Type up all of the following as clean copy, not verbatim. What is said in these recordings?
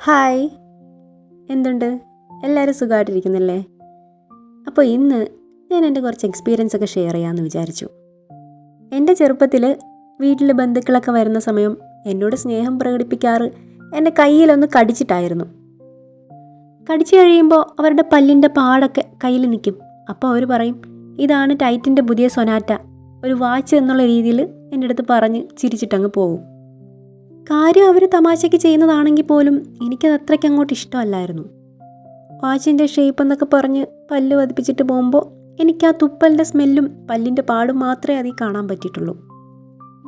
Hi, എന്തുണ്ട്? എല്ലാവരും സുഖമായിട്ടിരിക്കുന്നില്ലേ? അപ്പോൾ ഇന്ന് ഞാൻ എൻ്റെ കുറച്ച് എക്സ്പീരിയൻസ് ഒക്കെ ഷെയർ ചെയ്യാമെന്ന് വിചാരിച്ചു. എൻ്റെ ചെറുപ്പത്തിൽ വീട്ടിൽ ബന്ധുക്കളൊക്കെ വരുന്ന സമയം എന്നോട് സ്നേഹം പ്രകടിപ്പിക്കാറ് എൻ്റെ കയ്യിലൊന്ന് കടിച്ചിട്ടായിരുന്നു. കടിച്ചു കഴിയുമ്പോൾ അവരുടെ പല്ലിൻ്റെ പാടൊക്കെ കയ്യിൽ നിൽക്കും. അപ്പോൾ അവർ പറയും, ഇതാണ് ടൈറ്റിൻ്റെ പുതിയ സൊനാറ്റ, ഒരു വാച്ച് എന്നുള്ള രീതിയിൽ എൻ്റെ അടുത്ത് പറഞ്ഞ് ചിരിച്ചിട്ടങ്ങ് പോകും. കാര്യം അവർ തമാശയ്ക്ക് ചെയ്യുന്നതാണെങ്കിൽ പോലും എനിക്കത് അത്രയ്ക്ക് അങ്ങോട്ട് ഇഷ്ടമല്ലായിരുന്നു. വാച്ചിൻ്റെ ഷേപ്പ് എന്നൊക്കെ പറഞ്ഞ് പല്ല് പതിപ്പിച്ചിട്ട് പോകുമ്പോൾ എനിക്ക് ആ തുപ്പലിൻ്റെ സ്മെല്ലും പല്ലിൻ്റെ പാടും മാത്രമേ അതിൽ കാണാൻ പറ്റിയിട്ടുള്ളൂ.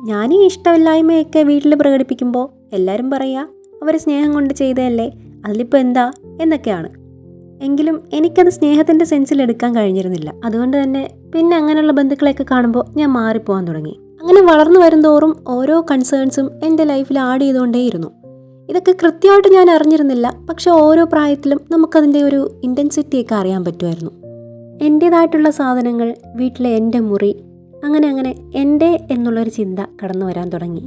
ഞാൻ ഈ ഇഷ്ടമില്ലായ്മയൊക്കെ വീട്ടിൽ പ്രകടിപ്പിക്കുമ്പോൾ എല്ലാവരും പറയുക, അവർ സ്നേഹം കൊണ്ട് ചെയ്തതല്ലേ, അതിലിപ്പോൾ എന്താ എന്നൊക്കെയാണ്. എങ്കിലും എനിക്കത് സ്നേഹത്തിൻ്റെ സെൻസിലെടുക്കാൻ കഴിഞ്ഞിരുന്നില്ല. അതുകൊണ്ട് തന്നെ പിന്നെ അങ്ങനെയുള്ള ബന്ധുക്കളെയൊക്കെ കാണുമ്പോൾ ഞാൻ മാറിപ്പോകാൻ തുടങ്ങി. അങ്ങനെ വളർന്നു വരുന്തോറും ഓരോ കൺസേൺസും എൻ്റെ ലൈഫിൽ ആഡ് ചെയ്തുകൊണ്ടേയിരുന്നു. ഇതൊക്കെ കൃത്യമായിട്ട് ഞാൻ അറിഞ്ഞിരുന്നില്ല, പക്ഷെ ഓരോ പ്രായത്തിലും നമുക്കതിൻ്റെ ഒരു ഇൻറ്റൻസിറ്റിയൊക്കെ അറിയാൻ പറ്റുമായിരുന്നു. എൻ്റേതായിട്ടുള്ള സാധനങ്ങൾ, വീട്ടിലെ എൻ്റെ മുറി, അങ്ങനെ എൻ്റെ എന്നുള്ളൊരു ചിന്ത കടന്നു വരാൻ തുടങ്ങി.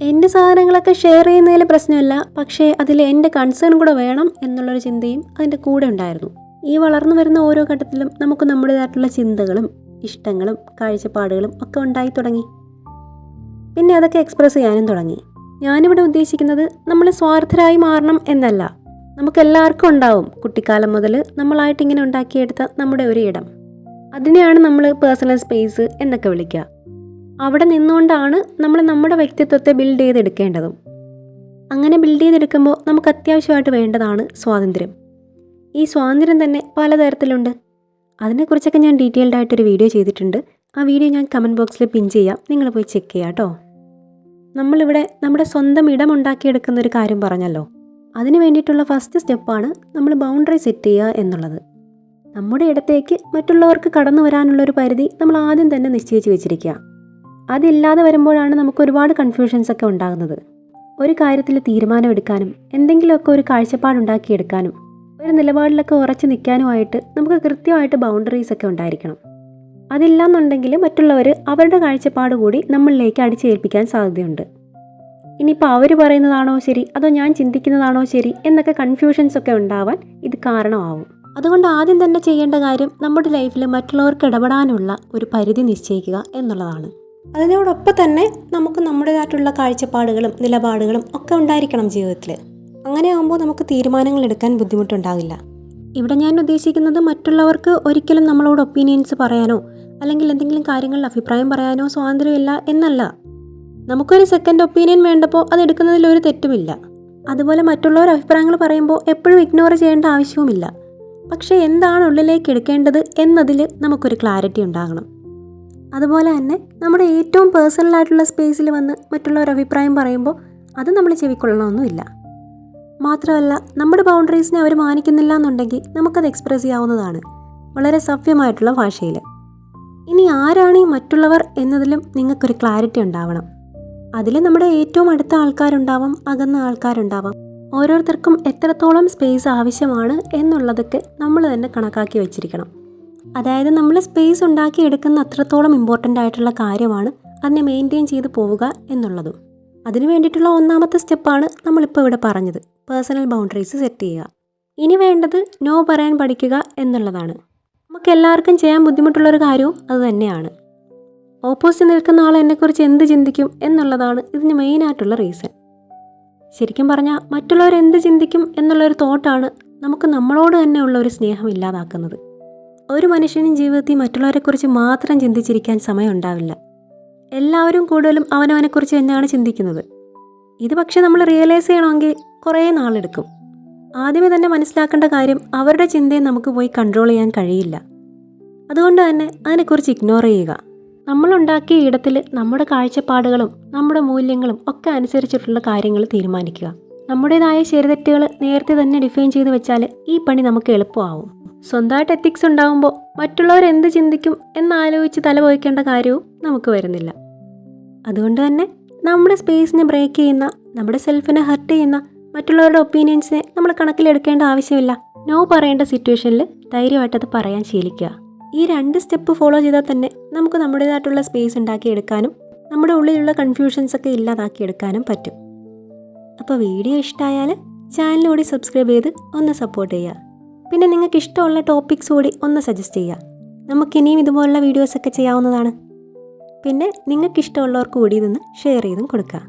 എൻ്റെ സാധനങ്ങളൊക്കെ ഷെയർ ചെയ്യുന്നതിൽ പ്രശ്നമില്ല, പക്ഷേ അതിൽ എൻ്റെ കൺസേൺ കൂടെ വേണം എന്നുള്ളൊരു ചിന്തയും അതിൻ്റെ കൂടെ ഉണ്ടായിരുന്നു. ഈ വളർന്നു വരുന്ന ഓരോ ഘട്ടത്തിലും നമുക്ക് നമ്മുടേതായിട്ടുള്ള ചിന്തകളും ഇഷ്ടങ്ങളും കാഴ്ചപ്പാടുകളും ഒക്കെ ഉണ്ടായി തുടങ്ങി. പിന്നെ അതൊക്കെ എക്സ്പ്രസ് ചെയ്യാനും തുടങ്ങി. ഞാനിവിടെ ഉദ്ദേശിക്കുന്നത് നമ്മൾ സ്വാർത്ഥരായി മാറണം എന്നല്ല. നമുക്കെല്ലാവർക്കും ഉണ്ടാവും കുട്ടിക്കാലം മുതൽ നമ്മളായിട്ട് ഇങ്ങനെ ഉണ്ടാക്കിയെടുത്ത നമ്മുടെ ഒരു ഇടം. അതിനെയാണ് നമ്മൾ പേഴ്സണൽ സ്പേസ് എന്നൊക്കെ വിളിക്കുക. അവിടെ നിന്നുകൊണ്ടാണ് നമ്മൾ നമ്മുടെ വ്യക്തിത്വത്തെ ബിൽഡ് ചെയ്തെടുക്കേണ്ടതും. അങ്ങനെ ബിൽഡ് ചെയ്തെടുക്കുമ്പോൾ നമുക്ക് അത്യാവശ്യമായിട്ട് വേണ്ടതാണ് സ്വാതന്ത്ര്യം. ഈ സ്വാതന്ത്ര്യം തന്നെ പലതരത്തിലുണ്ട്. അതിനെക്കുറിച്ചൊക്കെ ഞാൻ ഡീറ്റെയിൽഡ് ആയിട്ടൊരു വീഡിയോ ചെയ്തിട്ടുണ്ട്. ആ വീഡിയോ ഞാൻ കമൻറ്റ് ബോക്സിൽ പിൻ ചെയ്യാം, നിങ്ങൾ പോയി ചെക്ക് ചെയ്യാം കേട്ടോ. നമ്മളിവിടെ നമ്മുടെ സ്വന്തം ഇടം ഉണ്ടാക്കിയെടുക്കുന്നൊരു കാര്യം പറഞ്ഞല്ലോ. അതിന് വേണ്ടിയിട്ടുള്ള ഫസ്റ്റ് സ്റ്റെപ്പാണ് നമ്മൾ ബൗണ്ടറി സെറ്റ് ചെയ്യുക എന്നുള്ളത്. നമ്മുടെ ഇടത്തേക്ക് മറ്റുള്ളവർക്ക് കടന്നു വരാനുള്ളൊരു പരിധി നമ്മൾ ആദ്യം തന്നെ നിശ്ചയിച്ച് വെച്ചിരിക്കുക. അതില്ലാതെ വരുമ്പോഴാണ് നമുക്ക് ഒരുപാട് കൺഫ്യൂഷൻസ് ഒക്കെ ഉണ്ടാകുന്നത്. ഒരു കാര്യത്തിൽ തീരുമാനമെടുക്കാനും എന്തെങ്കിലുമൊക്കെ ഒരു കാഴ്ചപ്പാടുണ്ടാക്കിയെടുക്കാനും ഒരു നിലപാടിലൊക്കെ ഉറച്ചു നിൽക്കാനുമായിട്ട് നമുക്ക് കൃത്യമായിട്ട് ബൗണ്ടറീസ് ഒക്കെ ഉണ്ടായിരിക്കണം. അതില്ലാന്നുണ്ടെങ്കിൽ മറ്റുള്ളവർ അവരുടെ കാഴ്ചപ്പാട് കൂടി നമ്മളിലേക്ക് അടിച്ചേൽപ്പിക്കാൻ സാധ്യതയുണ്ട്. ഇനിയിപ്പോൾ അവർ പറയുന്നതാണോ ശരി, അതോ ഞാൻ ചിന്തിക്കുന്നതാണോ ശരി എന്നൊക്കെ കൺഫ്യൂഷൻസ് ഒക്കെ ഉണ്ടാവാൻ ഇത് കാരണമാവും. അതുകൊണ്ട് ആദ്യം തന്നെ ചെയ്യേണ്ട കാര്യം നമ്മുടെ ലൈഫിൽ മറ്റുള്ളവർക്ക് ഇടപെടാനുള്ള ഒരു പരിധി നിശ്ചയിക്കുക എന്നുള്ളതാണ്. അതിനോടൊപ്പം തന്നെ നമുക്ക് നമ്മുടേതായിട്ടുള്ള കാഴ്ചപ്പാടുകളും നിലപാടുകളും ഒക്കെ ഉണ്ടായിരിക്കണം ജീവിതത്തിൽ. അങ്ങനെ ആകുമ്പോൾ നമുക്ക് തീരുമാനങ്ങൾ എടുക്കാൻ ബുദ്ധിമുട്ടുണ്ടാകില്ല. ഇവിടെ ഞാൻ ഉദ്ദേശിക്കുന്നത് മറ്റുള്ളവർക്ക് ഒരിക്കലും നമ്മളോട് ഒപ്പീനിയൻസ് പറയാനോ അല്ലെങ്കിൽ എന്തെങ്കിലും കാര്യങ്ങളിൽ അഭിപ്രായം പറയാനോ സ്വാതന്ത്ര്യമില്ല എന്നല്ല. നമുക്കൊരു സെക്കൻഡ് ഒപ്പീനിയൻ വേണ്ടപ്പോൾ അത് എടുക്കുന്നതിൽ ഒരു തെറ്റുമില്ല. അതുപോലെ മറ്റുള്ളവർ അഭിപ്രായങ്ങൾ പറയുമ്പോൾ എപ്പോഴും ഇഗ്നോർ ചെയ്യേണ്ട ആവശ്യവുമില്ല. പക്ഷേ എന്താണ് ഉള്ളിലേക്ക് എടുക്കേണ്ടത് എന്നതിൽ നമുക്കൊരു ക്ലാരിറ്റി ഉണ്ടാകണം. അതുപോലെ തന്നെ നമ്മുടെ ഏറ്റവും പേഴ്സണലായിട്ടുള്ള സ്പേസിൽ വന്ന് മറ്റുള്ളവർ അഭിപ്രായം പറയുമ്പോൾ അത് നമ്മൾ ചെവിക്കൊള്ളണമെന്നുമില്ല. മാത്രമല്ല, നമ്മുടെ ബൗണ്ടറീസിനെ അവർ മാനിക്കുന്നില്ല എന്നുണ്ടെങ്കിൽ നമുക്കത് എക്സ്പ്രസ് ചെയ്യാവുന്നതാണ്, വളരെ സഭ്യമായിട്ടുള്ള ഭാഷയിൽ. ഇനി ആരാണ് ഈ മറ്റുള്ളവർ എന്നതിലും നിങ്ങൾക്കൊരു ക്ലാരിറ്റി ഉണ്ടാവണം. അതിൽ നമ്മുടെ ഏറ്റവും അടുത്ത ആൾക്കാരുണ്ടാവാം, അകന്ന ആൾക്കാരുണ്ടാവാം. ഓരോരുത്തർക്കും എത്രത്തോളം സ്പേസ് ആവശ്യമാണ് എന്നുള്ളതൊക്കെ നമ്മൾ തന്നെ കണക്കാക്കി വെച്ചിരിക്കണം. അതായത് നമ്മൾ സ്പേസ് ഉണ്ടാക്കി എടുക്കുന്ന അത്രത്തോളം ഇമ്പോർട്ടൻ്റ് ആയിട്ടുള്ള കാര്യമാണ് അതിനെ മെയിൻറ്റെയിൻ ചെയ്ത് പോവുക എന്നുള്ളതും. അതിനു വേണ്ടിയിട്ടുള്ള ഒന്നാമത്തെ സ്റ്റെപ്പാണ് നമ്മളിപ്പോൾ ഇവിടെ പറഞ്ഞത്, പേഴ്സണൽ ബൗണ്ടറീസ് സെറ്റ് ചെയ്യുക. ഇനി വേണ്ടത് നോ പറയാൻ പഠിക്കുക എന്നുള്ളതാണ്. നമുക്ക് എല്ലാവർക്കും ചെയ്യാൻ ബുദ്ധിമുട്ടുള്ളൊരു കാര്യവും അത് തന്നെയാണ്. ഓപ്പോസിറ്റ് നിൽക്കുന്ന ആൾ എന്നെക്കുറിച്ച് എന്ത് ചിന്തിക്കും എന്നുള്ളതാണ് ഇതിന് മെയിനായിട്ടുള്ള റീസൺ. ശരിക്കും പറഞ്ഞാൽ മറ്റുള്ളവർ എന്ത് ചിന്തിക്കും എന്നുള്ളൊരു തോട്ടാണ് നമുക്ക് നമ്മളോട് തന്നെ ഉള്ള ഒരു സ്നേഹം ഇല്ലാതാക്കുന്നത്. ഒരു മനുഷ്യനും ജീവിതത്തിൽ മറ്റുള്ളവരെക്കുറിച്ച് മാത്രം ചിന്തിച്ചിരിക്കാൻ സമയം ഉണ്ടാവില്ല. എല്ലാവരും കൂടുതലും അവനവനെക്കുറിച്ച് തന്നെയാണ് ചിന്തിക്കുന്നത്. ഇത് പക്ഷേ നമ്മൾ റിയലൈസ് ചെയ്യണമെങ്കിൽ കുറേ നാളെടുക്കും. ആദ്യമേ തന്നെ മനസ്സിലാക്കേണ്ട കാര്യം, അവരുടെ ചിന്തയെ നമുക്ക് പോയി കൺട്രോൾ ചെയ്യാൻ കഴിയില്ല. അതുകൊണ്ട് തന്നെ അതിനെക്കുറിച്ച് ഇഗ്നോർ ചെയ്യുക. നമ്മളുണ്ടാക്കിയ ഇടത്തിൽ നമ്മുടെ കാഴ്ചപ്പാടുകളും നമ്മുടെ മൂല്യങ്ങളും ഒക്കെ അനുസരിച്ചിട്ടുള്ള കാര്യങ്ങൾ തീരുമാനിക്കുക. നമ്മുടേതായ ശരിതെറ്റുകൾ നേരത്തെ തന്നെ ഡിഫൈൻ ചെയ്ത് വെച്ചാൽ ഈ പണി നമുക്ക് എളുപ്പമാവും. സ്വന്തമായിട്ട് എത്തിക്സ് ഉണ്ടാകുമ്പോൾ മറ്റുള്ളവർ എന്ത് ചിന്തിക്കും എന്നാലോചിച്ച് തലപോയിക്കേണ്ട കാര്യവും നമുക്ക് വരുന്നില്ല. അതുകൊണ്ട് തന്നെ നമ്മുടെ സ്പേസിനെ ബ്രേക്ക് ചെയ്യുന്ന, നമ്മുടെ സെൽഫിനെ ഹർട്ട് ചെയ്യുന്ന മറ്റുള്ളവരുടെ ഒപ്പീനിയൻസിനെ നമ്മൾ കണക്കിലെടുക്കേണ്ട ആവശ്യമില്ല. നോ പറയേണ്ട സിറ്റുവേഷനിൽ ധൈര്യമായിട്ടത് പറയാൻ ശീലിക്കുക. ഈ 2 സ്റ്റെപ്പ് ഫോളോ ചെയ്താൽ തന്നെ നമുക്ക് നമ്മുടേതായിട്ടുള്ള സ്പേസ് ഉണ്ടാക്കിയെടുക്കാനും നമ്മുടെ ഉള്ളിലുള്ള കൺഫ്യൂഷൻസൊക്കെ ഇല്ലാതാക്കിയെടുക്കാനും പറ്റും. അപ്പോൾ വീഡിയോ ഇഷ്ടമായാൽ ചാനൽ കൂടി സബ്സ്ക്രൈബ് ചെയ്ത് ഒന്ന് സപ്പോർട്ട് ചെയ്യുക. പിന്നെ നിങ്ങൾക്ക് ഇഷ്ടമുള്ള ടോപ്പിക്സ് കൂടി ഒന്ന് സജസ്റ്റ് ചെയ്യുക. നമുക്കിനിയും ഇതുപോലുള്ള വീഡിയോസൊക്കെ ചെയ്യാവുന്നതാണ്. പിന്നെ നിങ്ങൾക്ക് ഇഷ്ടമുള്ളവർക്ക് കൂടി ഇതൊന്ന് ഷെയർ ചെയ്തും കൊടുക്കുക.